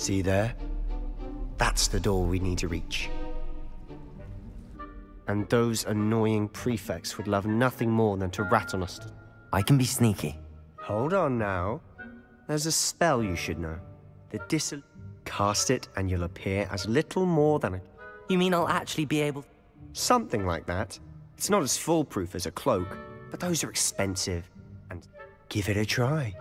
See there? That's the door we need to reach. And those annoying prefects would love nothing more than to rat on us. I can be sneaky. Hold on now. There's a spell you should know. Cast it and you'll appear as little more than a... You mean I'll actually be able... Something like that. It's not as foolproof as a cloak, but those are expensive. And give it a try.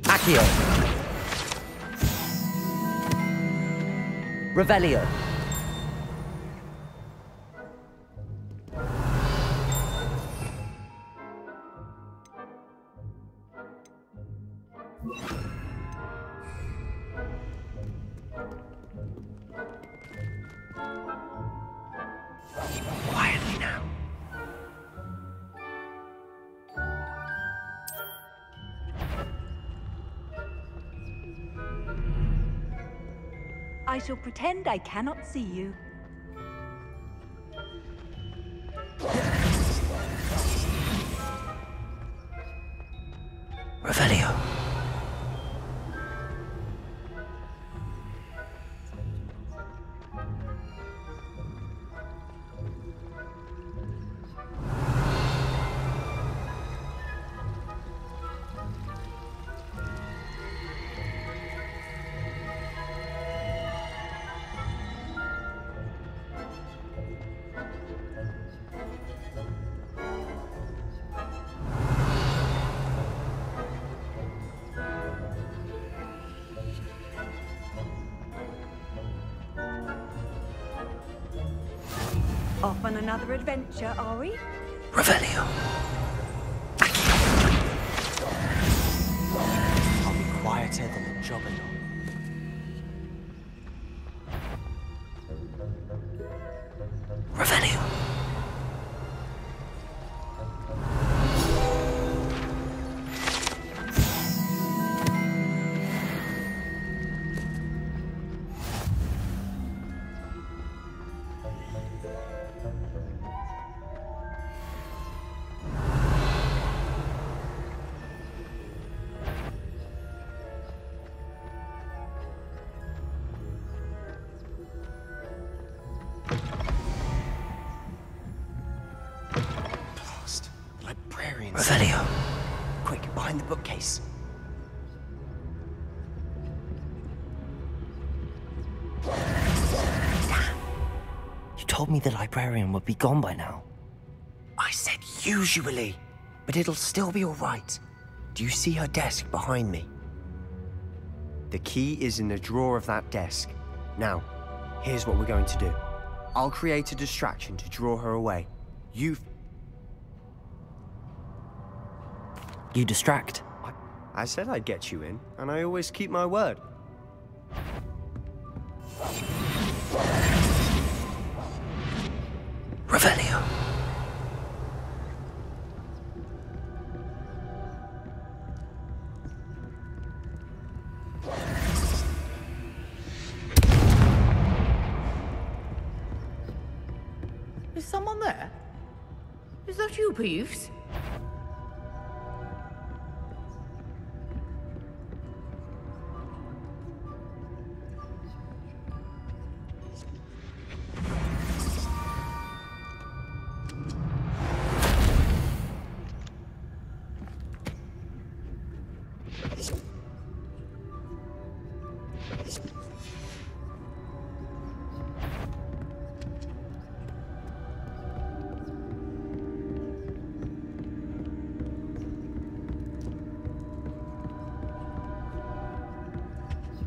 Accio. Revelio. Quietly now. I shall pretend I cannot see you. Revelio. Off on another adventure, are we? Revelio. I'll be quieter than a jobber. Revelio. Revelio. Quick, behind the bookcase. You told me the librarian would be gone by now. I said usually, but it'll still be all right. Do you see her desk behind me? The key is in the drawer of that desk. Now, here's what we're going to do. I'll create a distraction to draw her away. You distract. I said I'd get you in, and I always keep my word. Revelio. Is someone there? Is that you, Peeves?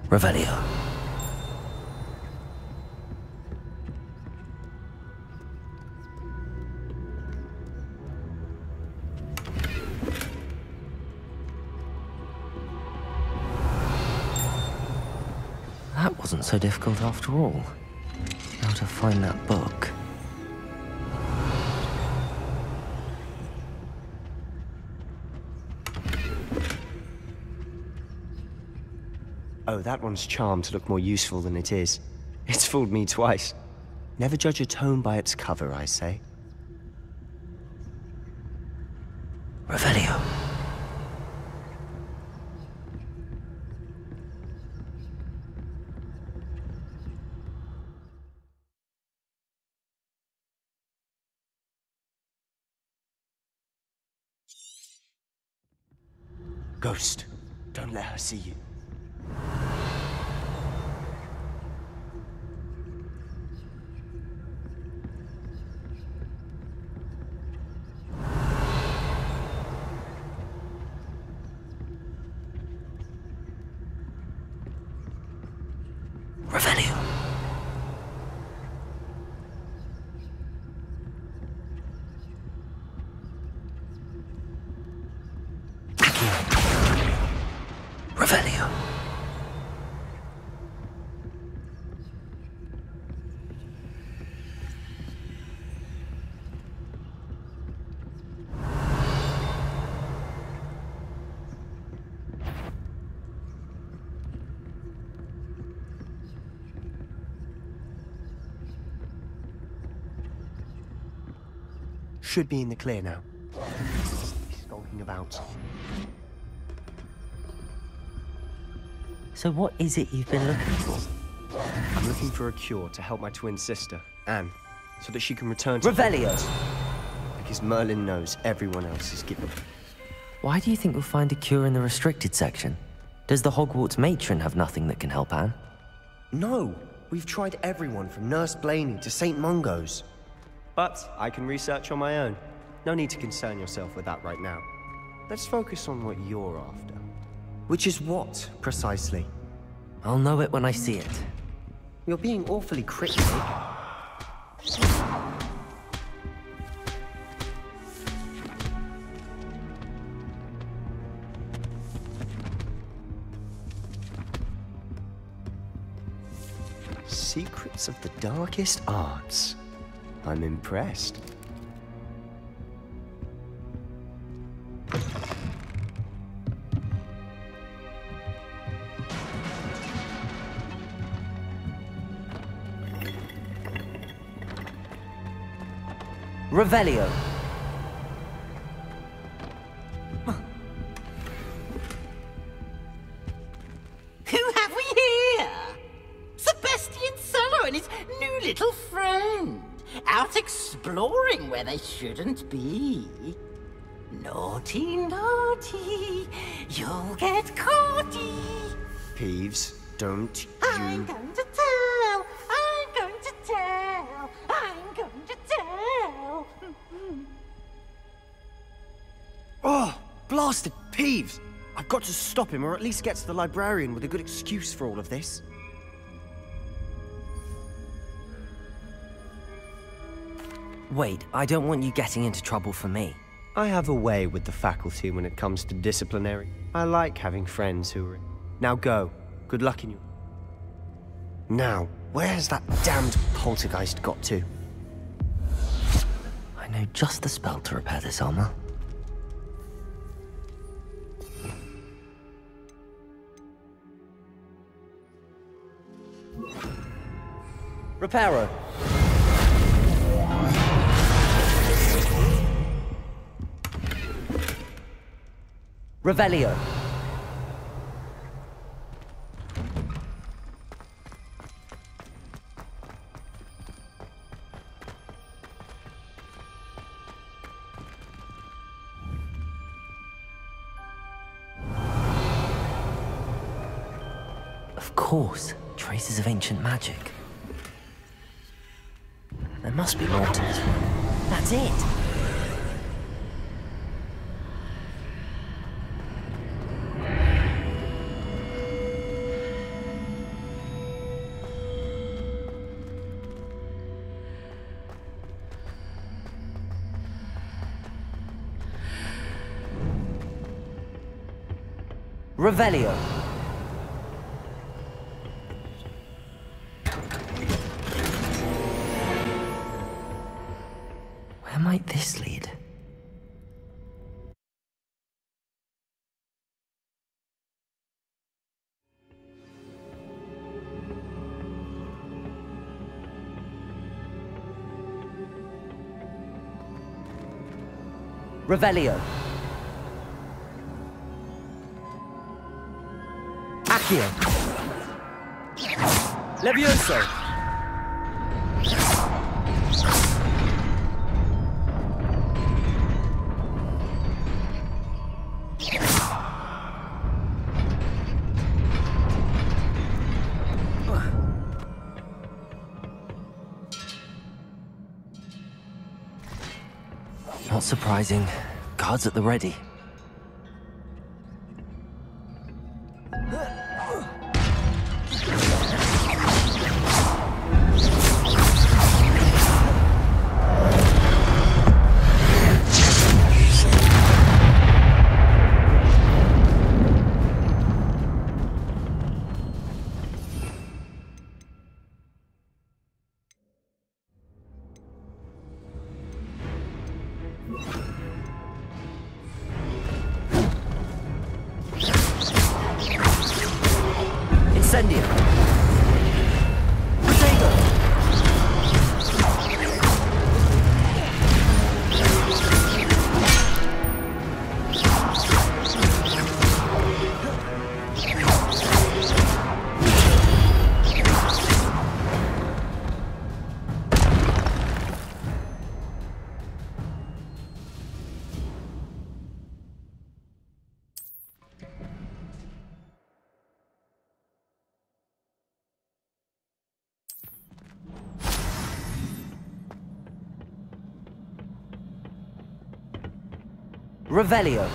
Revelio. That wasn't so difficult after all. How to find that book. Oh, that one's charmed to look more useful than it is. It's fooled me twice. Never judge a tome by its cover, I say. Revelio. Ghost, don't let her see you. Revelio. Revelio. Should be in the clear now. Skulking about. So what is it you've been looking for? I'm looking for a cure to help my twin sister, Anne, so that she can return to Revelio. Hogwarts. Because Merlin knows everyone else is given. Why do you think we'll find a cure in the restricted section? Does the Hogwarts matron have nothing that can help Anne? No, we've tried everyone from Nurse Blaney to St. Mungo's. But I can research on my own. No need to concern yourself with that right now. Let's focus on what you're after. Which is what, precisely? I'll know it when I see it. You're being awfully cryptic. Secrets of the darkest arts. I'm impressed. Revelio. Who have we here? Sebastian Sallow and his new little friend, out exploring where they shouldn't be. Naughty, naughty, you'll get caughty. Peeves, don't I'm you... going to tell, I'm going to tell, I'm going to tell. Oh, blasted Peeves! I've got to stop him, or at least get to the librarian with a good excuse for all of this. Wait, I don't want you getting into trouble for me. I have a way with the faculty when it comes to disciplinary. I like having friends who are... Now go. Good luck in you. Now, where has that damned poltergeist got to? I know just the spell to repair this armor. Reparo. Revelio. Of course, traces of ancient magic. There must be more to this one. That's it! Revelio. Where might this lead? Revelio. Accio. Levioso. Not surprising. Guards at the ready. Incendio. Potato. Revelio.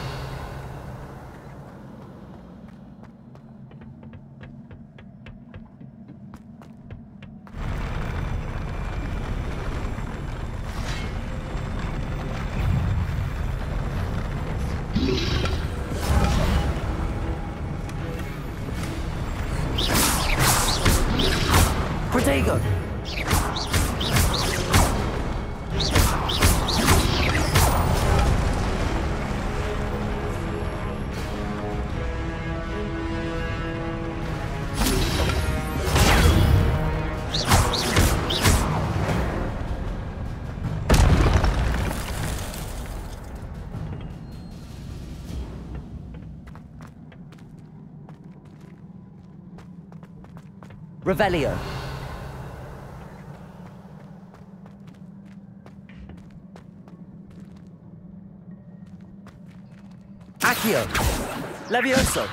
Protego. Revelio. Accio. Levioso.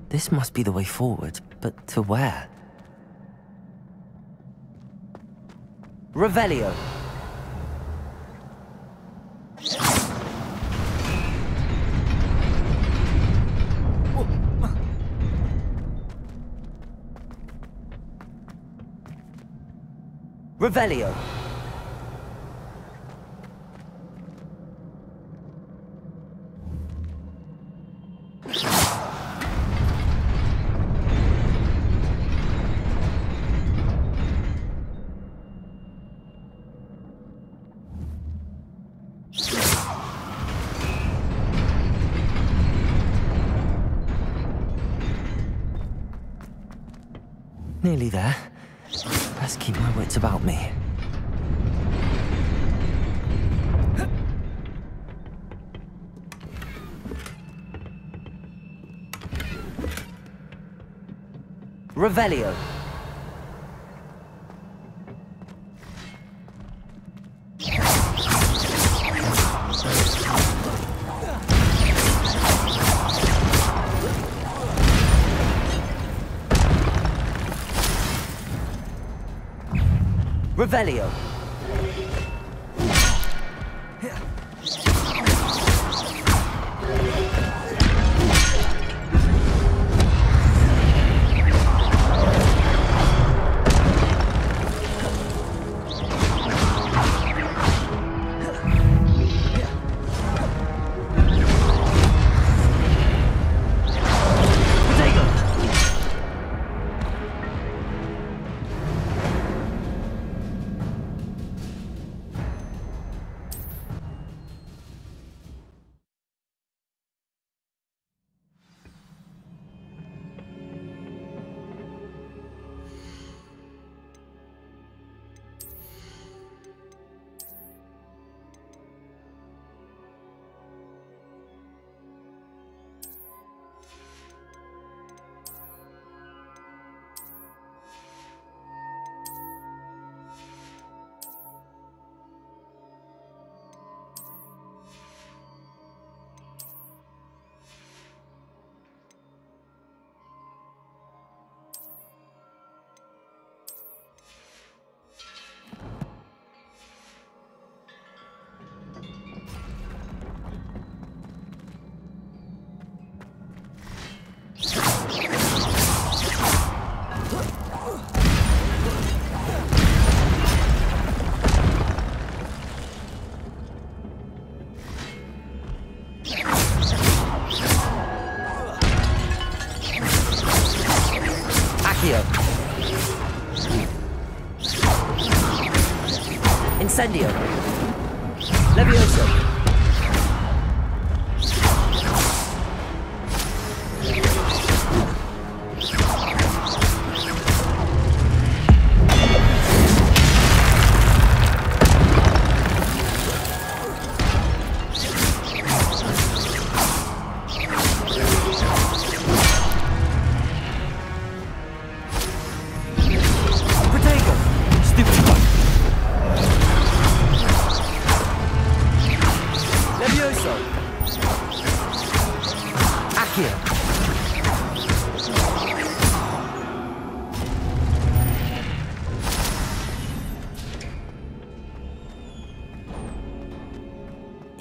This must be the way forward, but to where? Revelio. Revelio. Nearly there. Best keep my wits about me. Revelio. Revelio. Accio. Incendio. Levioso.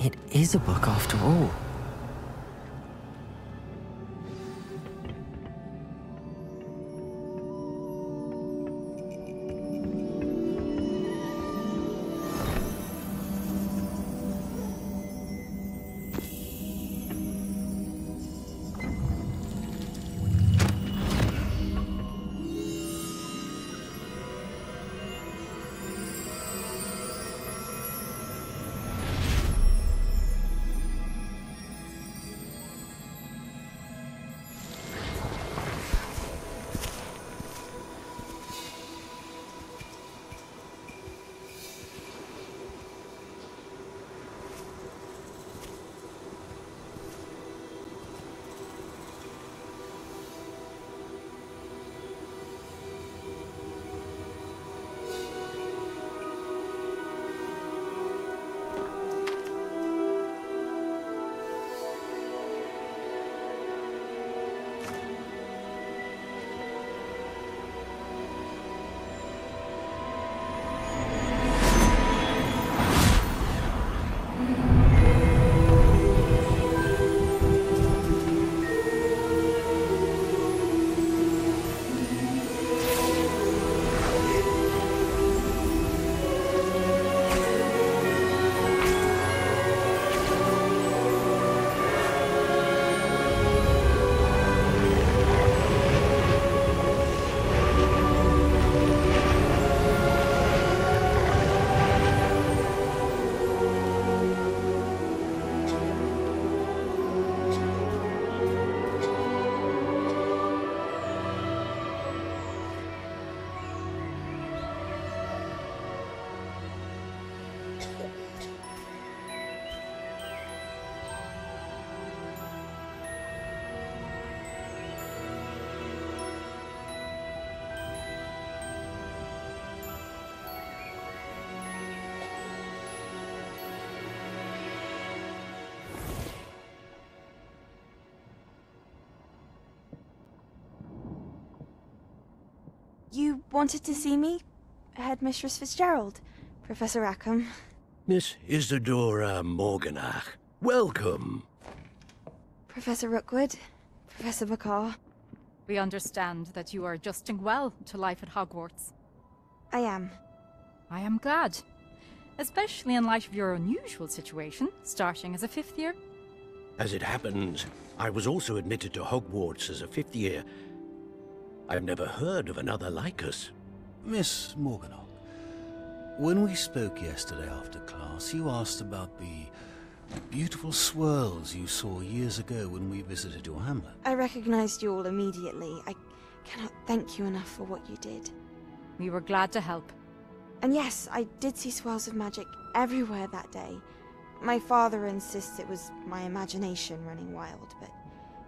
It is a book after all. You wanted to see me? Headmistress Fitzgerald, Professor Rackham. Miss Isadora Morganach, welcome. Professor Rookwood, Professor Bakar. We understand that you are adjusting well to life at Hogwarts. I am. I am glad. Especially in light of your unusual situation, starting as a 5th year. As it happens, I was also admitted to Hogwarts as a 5th year. I've never heard of another like us. Miss Morganach, when we spoke yesterday after class, you asked about the beautiful swirls you saw years ago when we visited your hamlet. I recognized you all immediately. I cannot thank you enough for what you did. We were glad to help. And yes, I did see swirls of magic everywhere that day. My father insists it was my imagination running wild, but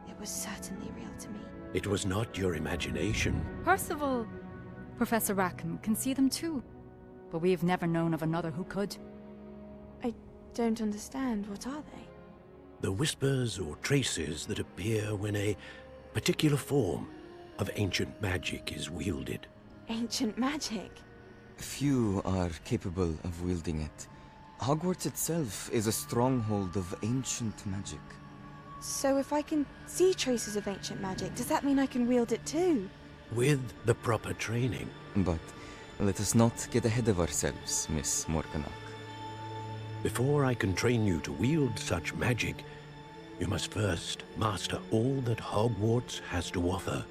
it was certainly real to me. It was not your imagination. Percival, Professor Rackham can see them too. But we have never known of another who could. I don't understand. What are they? The whispers or traces that appear when a particular form of ancient magic is wielded. Ancient magic? Few are capable of wielding it. Hogwarts itself is a stronghold of ancient magic. So if I can see traces of ancient magic, does that mean I can wield it too? With the proper training. But let us not get ahead of ourselves, Miss Morganach. Before I can train you to wield such magic, you must first master all that Hogwarts has to offer.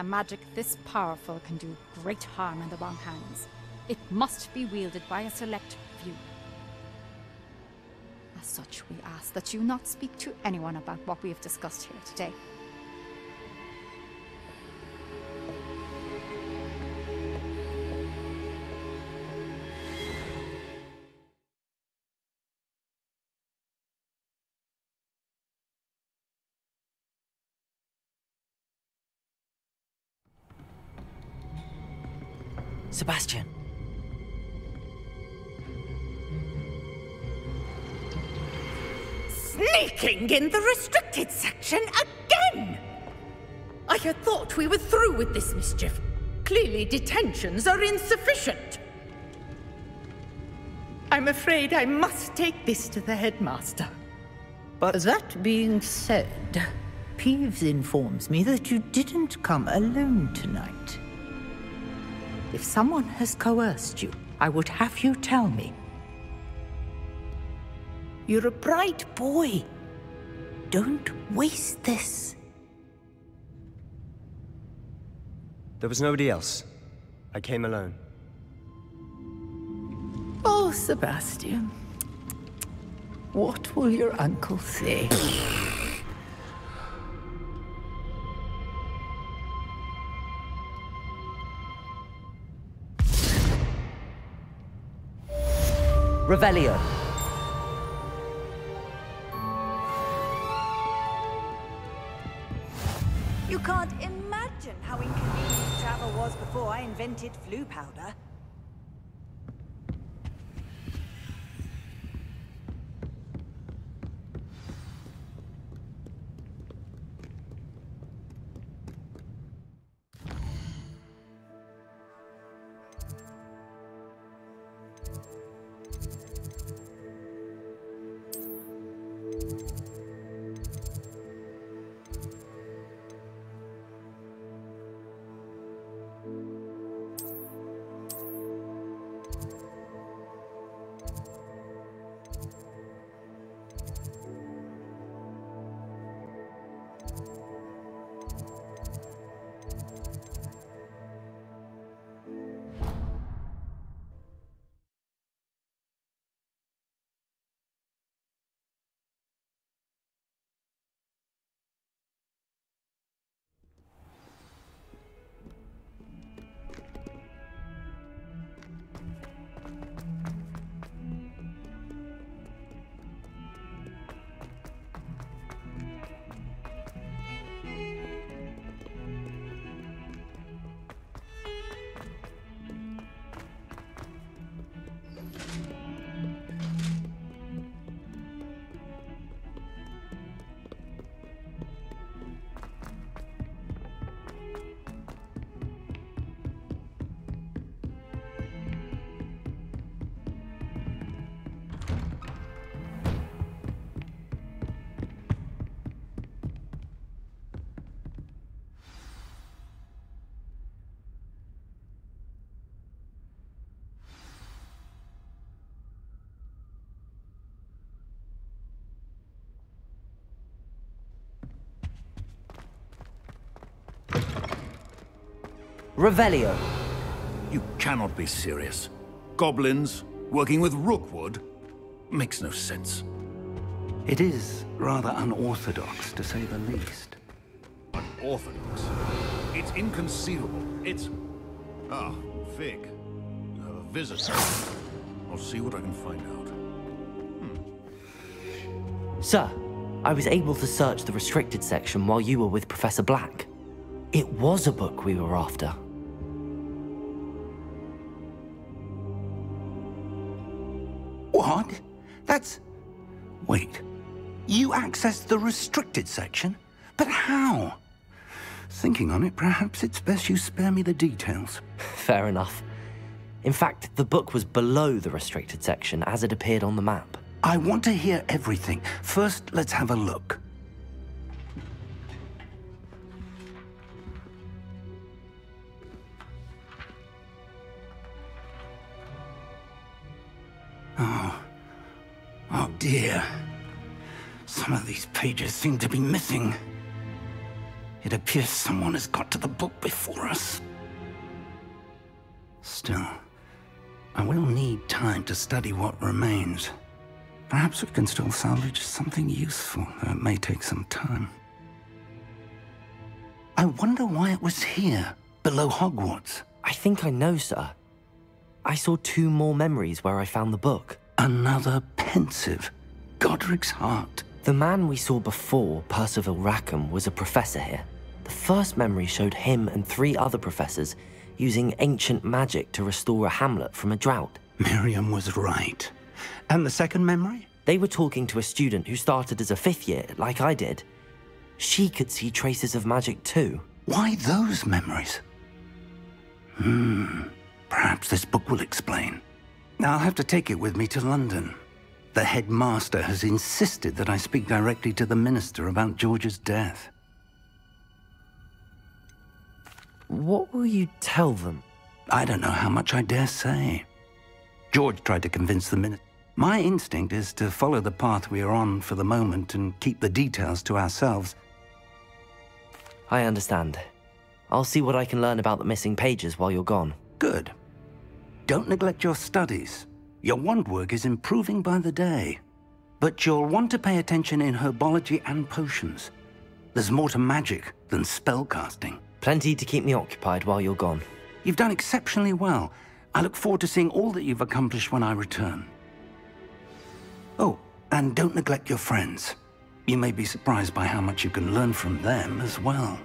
A magic this powerful can do great harm in the wrong hands. It must be wielded by a select few. As such, we ask that you not speak to anyone about what we have discussed here today. Sebastian. Sneaking in the restricted section again! I had thought we were through with this mischief. Clearly detentions are insufficient. I'm afraid I must take this to the headmaster. But that being said, Peeves informs me that you didn't come alone tonight. If someone has coerced you, I would have you tell me. You're a bright boy. Don't waste this. there was nobody else. I came alone. Oh, Sebastian. What will your uncle say? Revelio. You can't imagine how inconvenient travel was before I invented flu powder. Revelio. You cannot be serious. Goblins working with Rookwood makes no sense. It is rather unorthodox, to say the least. Unorthodox? It's inconceivable. It's... Ah, Fig. You have a visitor. I'll see what I can find out. Sir, I was able to search the restricted section while you were with Professor Black. It was a book we were after. What? That's... Wait. You accessed the restricted section? But how? Thinking on it, perhaps it's best you spare me the details. Fair enough. In fact, the book was below the restricted section as it appeared on the map. I want to hear everything. First, let's have a look. Oh dear. Some of these pages seem to be missing. It appears someone has got to the book before us. Still, I will need time to study what remains. Perhaps we can still salvage something useful, though it may take some time. I wonder why it was here, below Hogwarts. I think I know, sir. I saw 2 more memories where I found the book. Another pensive. Godric's heart. The man we saw before, Percival Rackham, was a professor here. The first memory showed him and 3 other professors using ancient magic to restore a hamlet from a drought. Miriam was right. And the second memory? They were talking to a student who started as a 5th year, like I did. She could see traces of magic too. Why those memories? Perhaps this book will explain. I'll have to take it with me to London. The headmaster has insisted that I speak directly to the minister about George's death. What will you tell them? I don't know how much I dare say. George tried to convince the minister. My instinct is to follow the path we are on for the moment and keep the details to ourselves. I understand. I'll see what I can learn about the missing pages while you're gone. Good. Don't neglect your studies. Your wand work is improving by the day. But you'll want to pay attention in herbology and potions. There's more to magic than spellcasting. Plenty to keep me occupied while you're gone. You've done exceptionally well. I look forward to seeing all that you've accomplished when I return. Oh, and don't neglect your friends. You may be surprised by how much you can learn from them as well.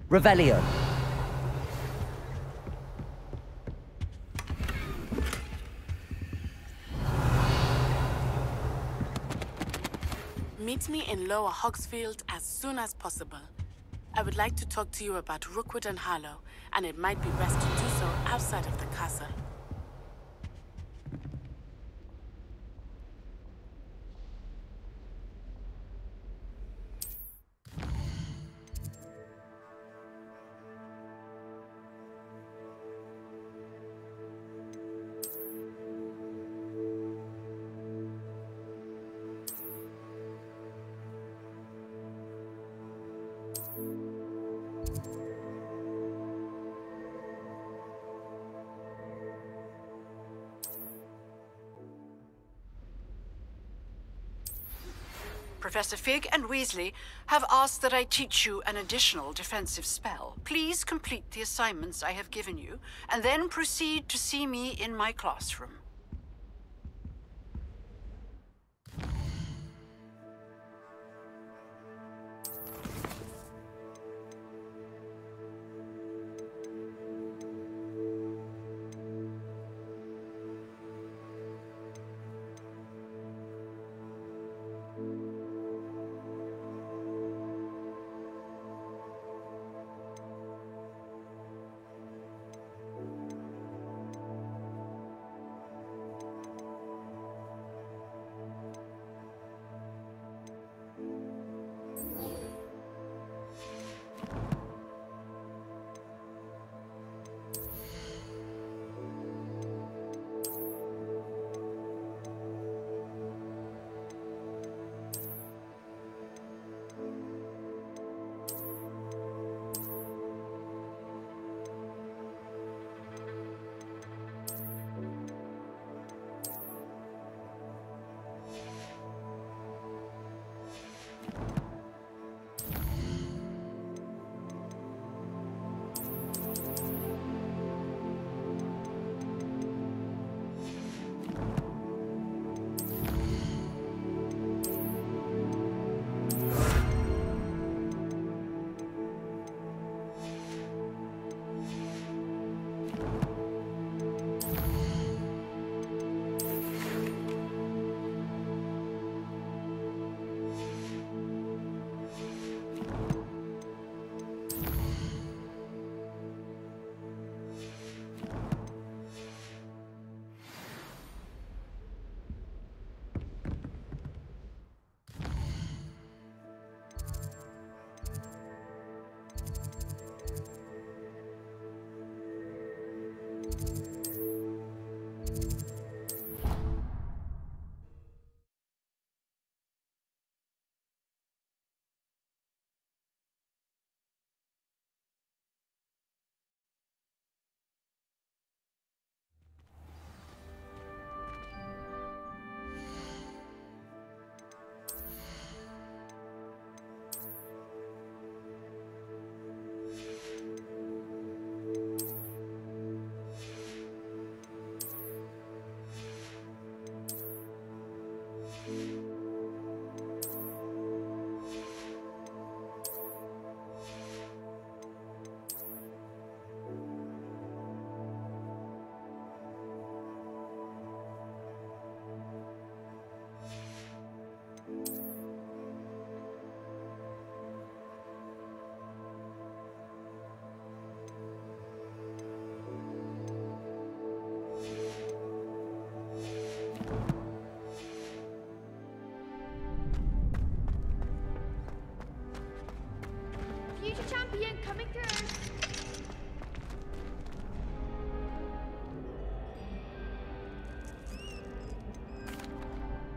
Revelio. Meet me in Lower Hogsfield as soon as possible. I would like to talk to you about Rookwood and Harlow, and it might be best to do so outside of the castle. Professor Fig and Weasley have asked that I teach you an additional defensive spell. Please complete the assignments I have given you, and then proceed to see me in my classroom.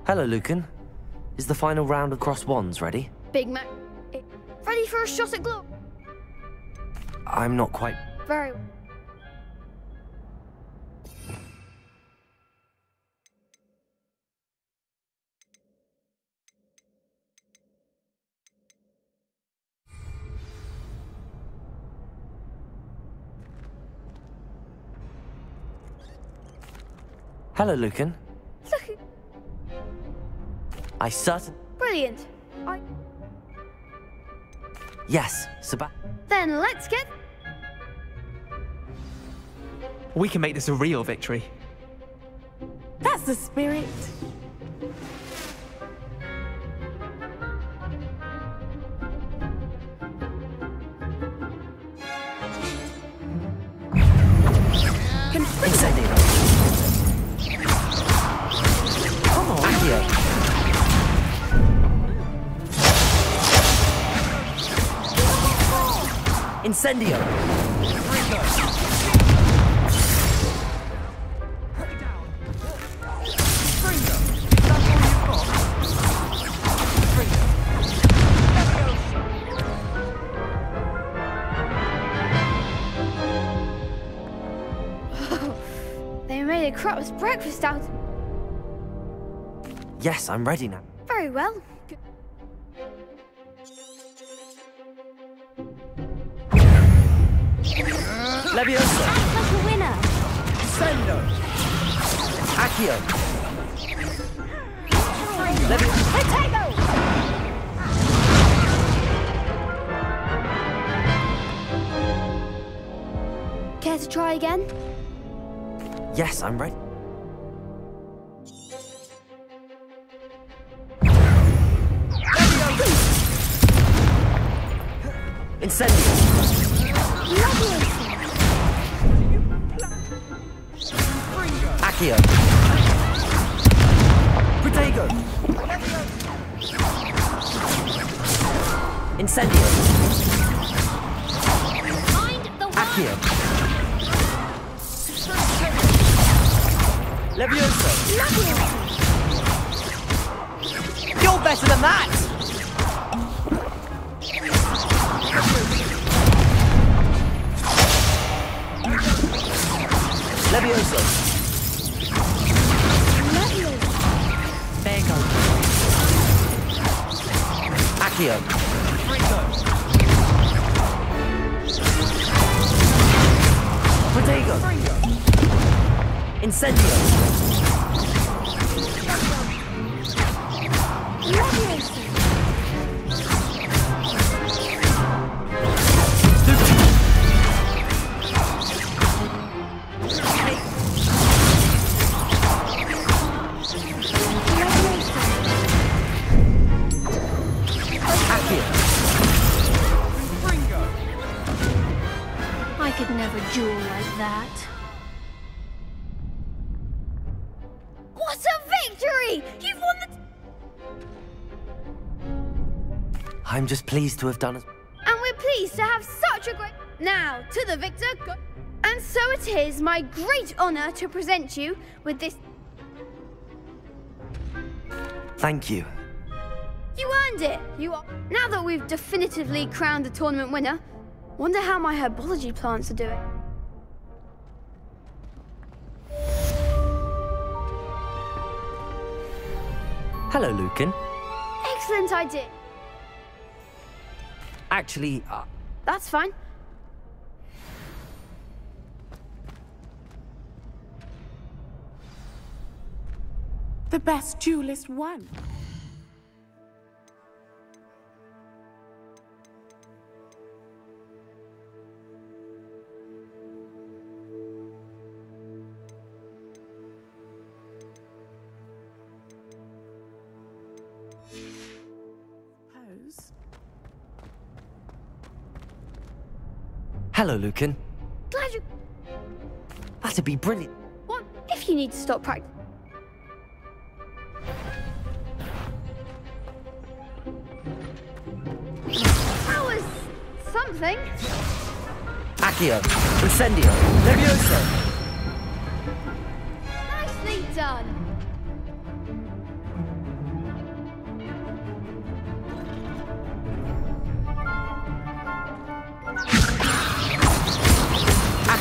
Hello, Lucan. Is the final round of cross wands ready? Big Mac. Ready for a shot at glory? I'm not quite... Very well. Hello, Lucan. Look. I certainly... Brilliant. Yes, Then let's get... We can make this a real victory. That's the spirit. Incendio. Come on, Accio. Incendio. They made a crop's breakfast out. Yes, I'm ready now. Very well. Leviosa. Like a winner. Sendo. Accio. Potato! Care to try again? Yes, I'm ready. Incendio. Accio. Protego. Incendio. Accio. Leviosa. You're better than that! Leviosa. Bego. Accio. Protego. Incendio. I could never duel like that. What a victory! You've won the... I'm just pleased to have done it. And we're pleased to have such a great... Now, to the victor... And so it is my great honor to present you with this... Thank you. You earned it! Now that we've definitively crowned the tournament winner, wonder how my herbology plants are doing. Hello, Lucan. Excellent idea. Actually, That's fine. The best duelist won. hello, Lucan. Glad you... That'd be brilliant. What if you need to stop practice? That was something. Accio. Incendio. Leviosa. Nicely done.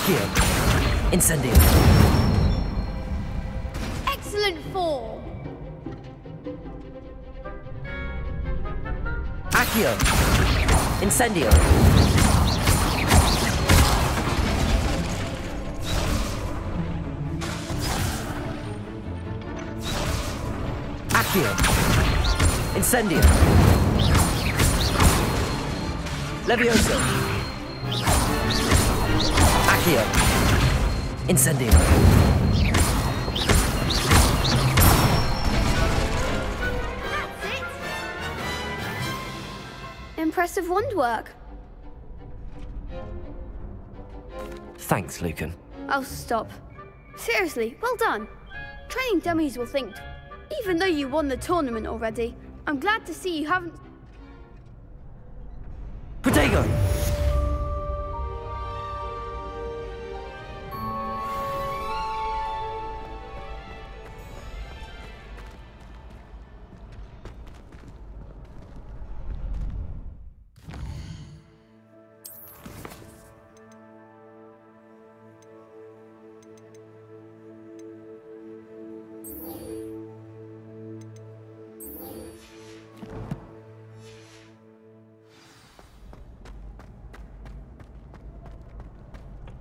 Accio. Incendio. Excellent form. Accio. Incendio. Accio. Incendio. Levioso. Accio. Incendio. Impressive wand work. Thanks, Lucan. Oh, stop. Seriously, well done. Training dummies will think. Even though you won the tournament already, I'm glad to see you haven't... Protego!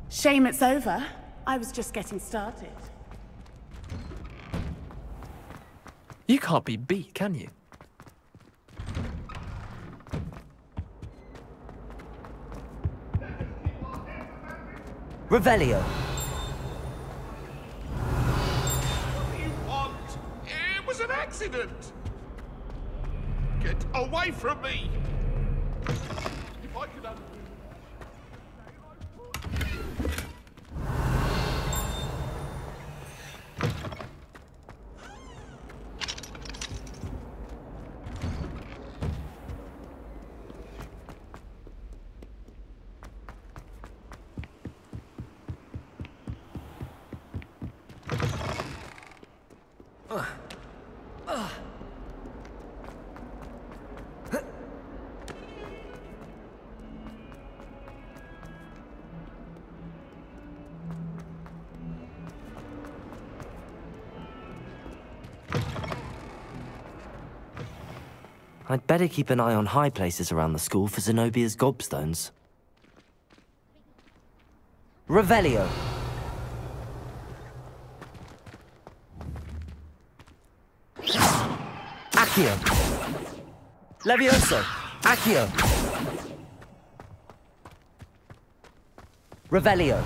Shame it's over. I was just getting started. You can't be beat, can you? Revelio. What do you want? It was an accident. Get away from me. If I could undo... I'd better keep an eye on high places around the school for Zenobia's gobstones. Revelio. Accio. Levioso. Accio. Revelio.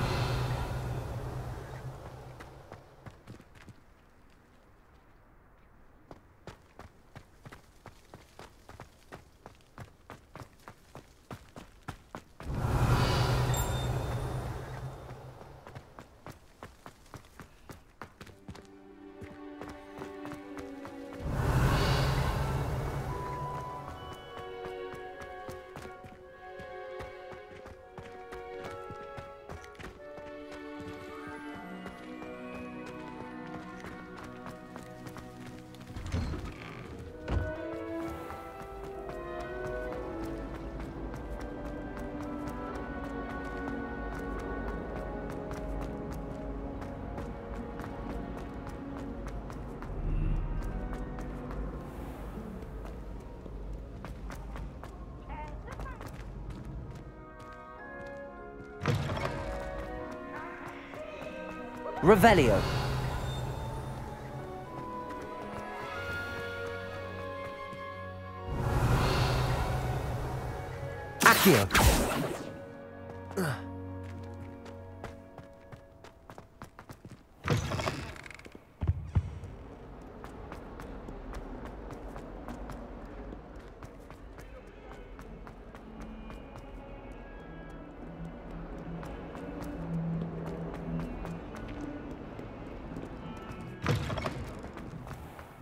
Revelio. Accio.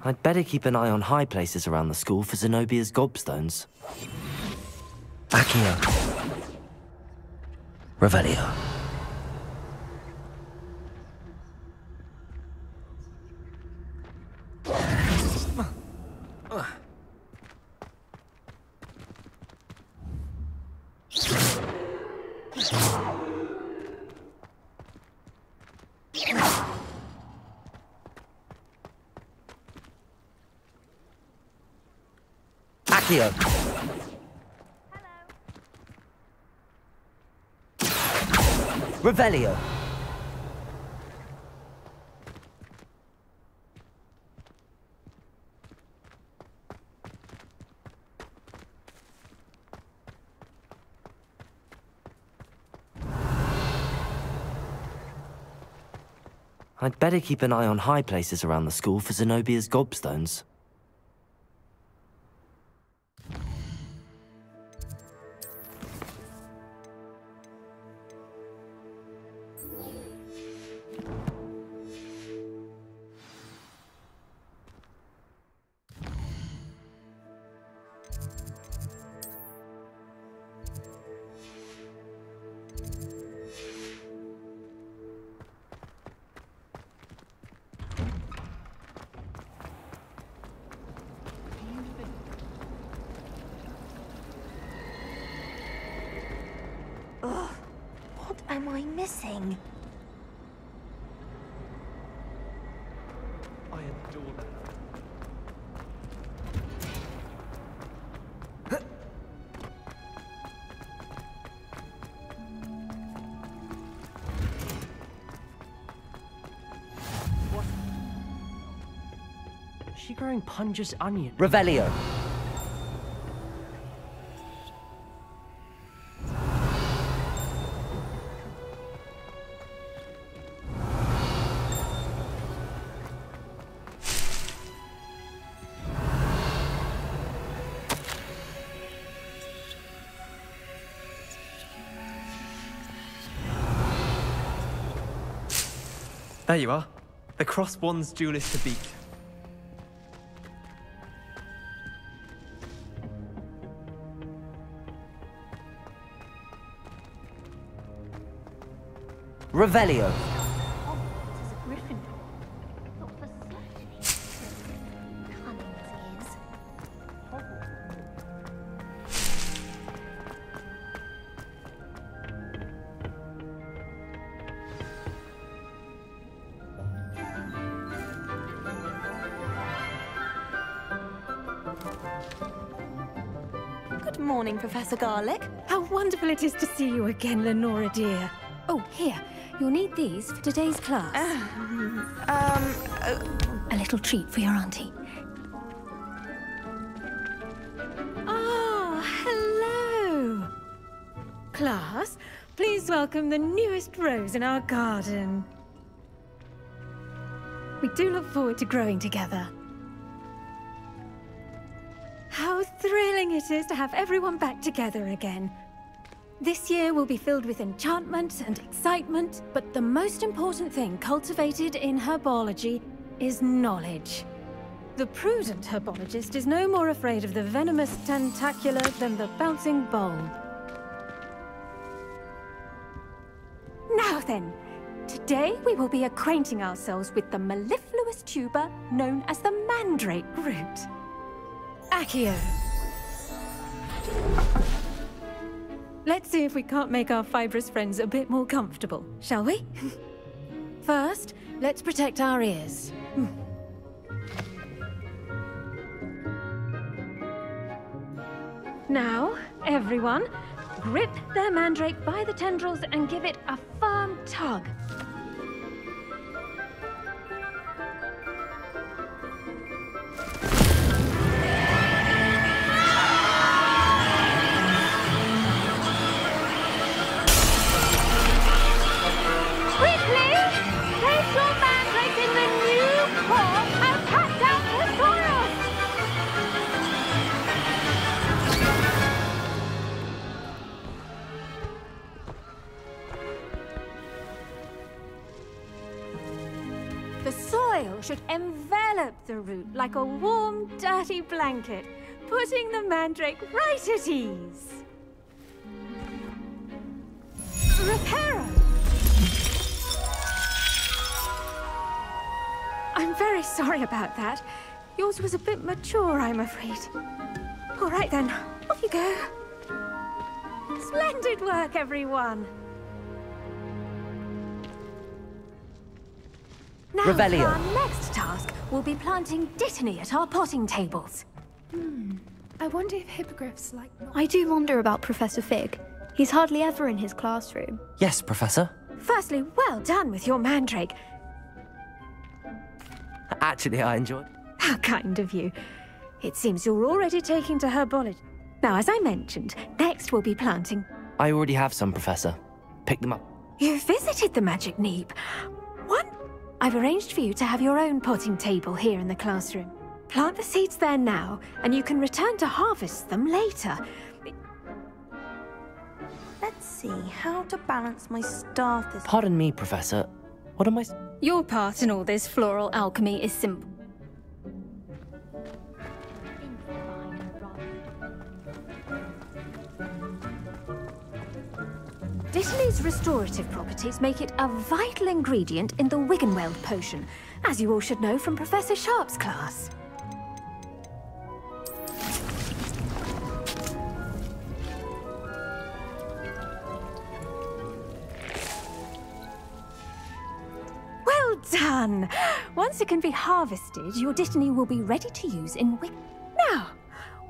I'd better keep an eye on high places around the school for Zenobia's gobstones. Accio. Revelio. Accio. Revelio. I'd better keep an eye on high places around the school for Zenobia's gobstones. Ugh, what am I missing? I adore that. What? Is she growing Punja's onion? Revelio. There you are. The cross one's duelist to beat. Revelio. Good morning, Professor Garlic. How wonderful it is to see you again, Lenora dear. Oh, here. You'll need these for today's class. A little treat for your auntie. Oh, hello. Class, please welcome the newest rose in our garden. We do look forward to growing together. How thrilling it is to have everyone back together again. This year will be filled with enchantment and excitement, but the most important thing cultivated in herbology is knowledge. The prudent herbologist is no more afraid of the venomous tentacula than the bouncing bulb. Now then, today we will be acquainting ourselves with the mellifluous tuber known as the mandrake root. Accio. Let's see if we can't make our fibrous friends a bit more comfortable, shall we? First, let's protect our ears. Now, everyone, grip their mandrake by the tendrils and give it a firm tug. The soil should envelop the root like a warm, dirty blanket, putting the mandrake right at ease. Reparo! I'm very sorry about that. Yours was a bit mature, I'm afraid. All right then, off you go. Splendid work, everyone. Now, Revelio. our next task will be planting dittany at our potting tables. I wonder if hippogriffs like... I do wonder about Professor Fig. He's hardly ever in his classroom. Yes, Professor. Firstly, well done with your mandrake. Actually, I enjoyed. How kind of you. It seems you're already taking to herbology. Now, as I mentioned, next we'll be planting. I already have some, Professor. Pick them up. You visited the Magic Neep. What? I've arranged for you to have your own potting table here in the classroom. Plant the seeds there now, and you can return to harvest them later. Let's see how to balance my staff this... Pardon me, Professor. What am I... Your part in all this floral alchemy is simple. Dittany's restorative properties make it a vital ingredient in the Wiggenweld potion, as you all should know from Professor Sharp's class. Well done! Once it can be harvested, your Dittany will be ready to use in Wig... Now,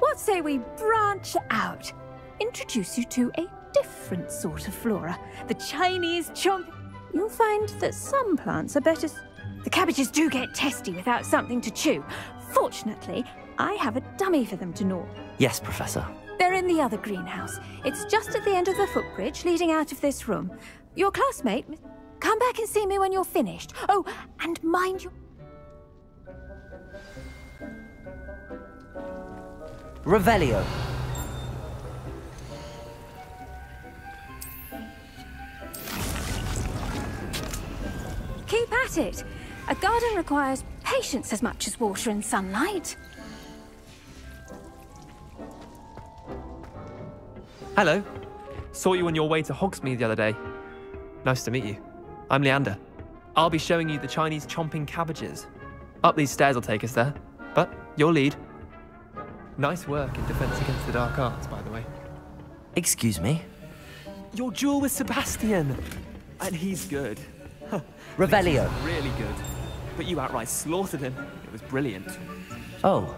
what say we branch out? Introduce you to a different sort of flora, the Chinese chomp. You'll find that some plants are better... The cabbages do get testy without something to chew. Fortunately, I have a dummy for them to gnaw. Yes, Professor. They're in the other greenhouse. It's just at the end of the footbridge leading out of this room. Your classmate... Come back and see me when you're finished. Oh, and mind you... Revelio. Keep at it. A garden requires patience as much as water and sunlight. Hello. Saw you on your way to Hogsmeade the other day. Nice to meet you. I'm Leander. I'll be showing you the Chinese chomping cabbages. Up these stairs will take us there, but you'll lead. Nice work in Defense Against the Dark Arts, by the way. Excuse me? Your duel with Sebastian! And he's good. Revelio. Really good. But you outright slaughtered him. It was brilliant. Oh.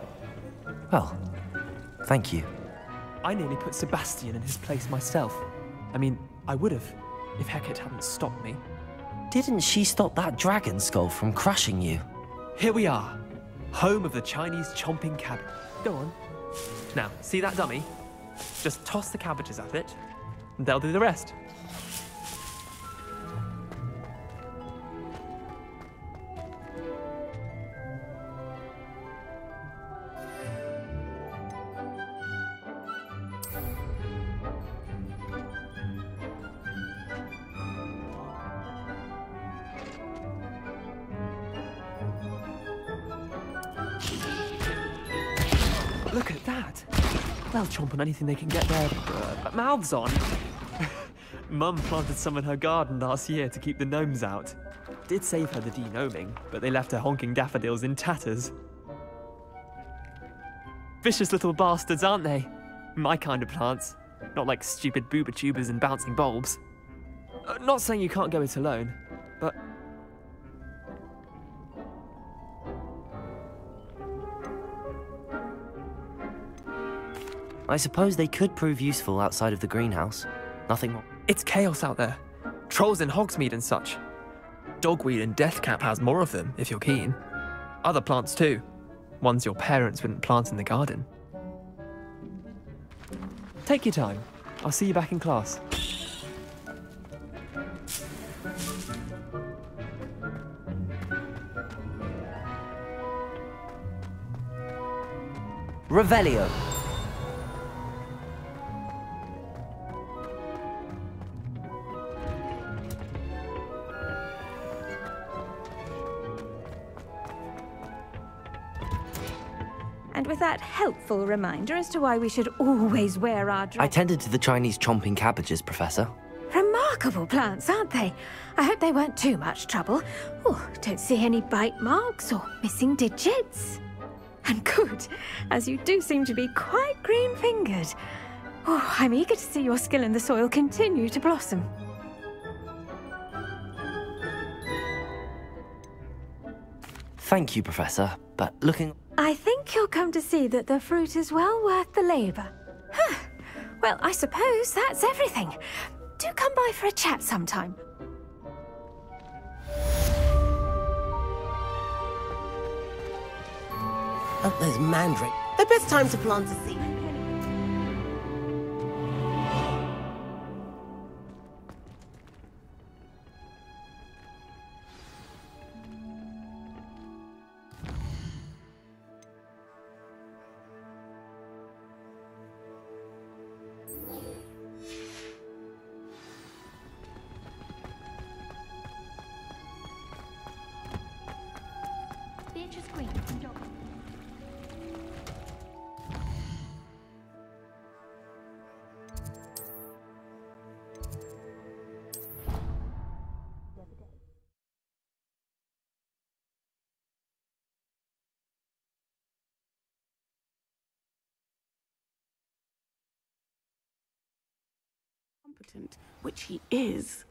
Well, thank you. I nearly put Sebastian in his place myself. I mean, I would have, if Hecate hadn't stopped me. Didn't she stop that dragon skull from crushing you? Here we are. Home of the Chinese chomping cabbage. Go on. Now, see that dummy? Just toss the cabbages at it, and they'll do the rest. Look at that! They'll chomp on anything they can get their mouths on. Mum planted some in her garden last year to keep the gnomes out. Did save her the de-gnoming, but they left her honking daffodils in tatters. Vicious little bastards, aren't they? My kind of plants. Not like stupid booba tubers and bouncing bulbs. Not saying you can't go it alone, but... I suppose they could prove useful outside of the greenhouse. Nothing more. It's chaos out there. Trolls in Hogsmeade and such. Dogweed and Deathcap has more of them, if you're keen. Other plants too. Ones your parents wouldn't plant in the garden. Take your time. I'll see you back in class. Revelio. And with that helpful reminder as to why we should always wear our I tended to the Chinese chomping cabbages, Professor. Remarkable plants, aren't they? I hope they weren't too much trouble. Oh, don't see any bite marks or missing digits. And good, as you do seem to be quite green-fingered. Oh, I'm eager to see your skill in the soil continue to blossom. Thank you, Professor, but looking... I think you'll come to see that the fruit is well worth the labor. Huh. Well, I suppose that's everything. Do come by for a chat sometime. Oh, those mandrake. The best time to plant a seed. Beatrice Queen from Job. Competent, which he is,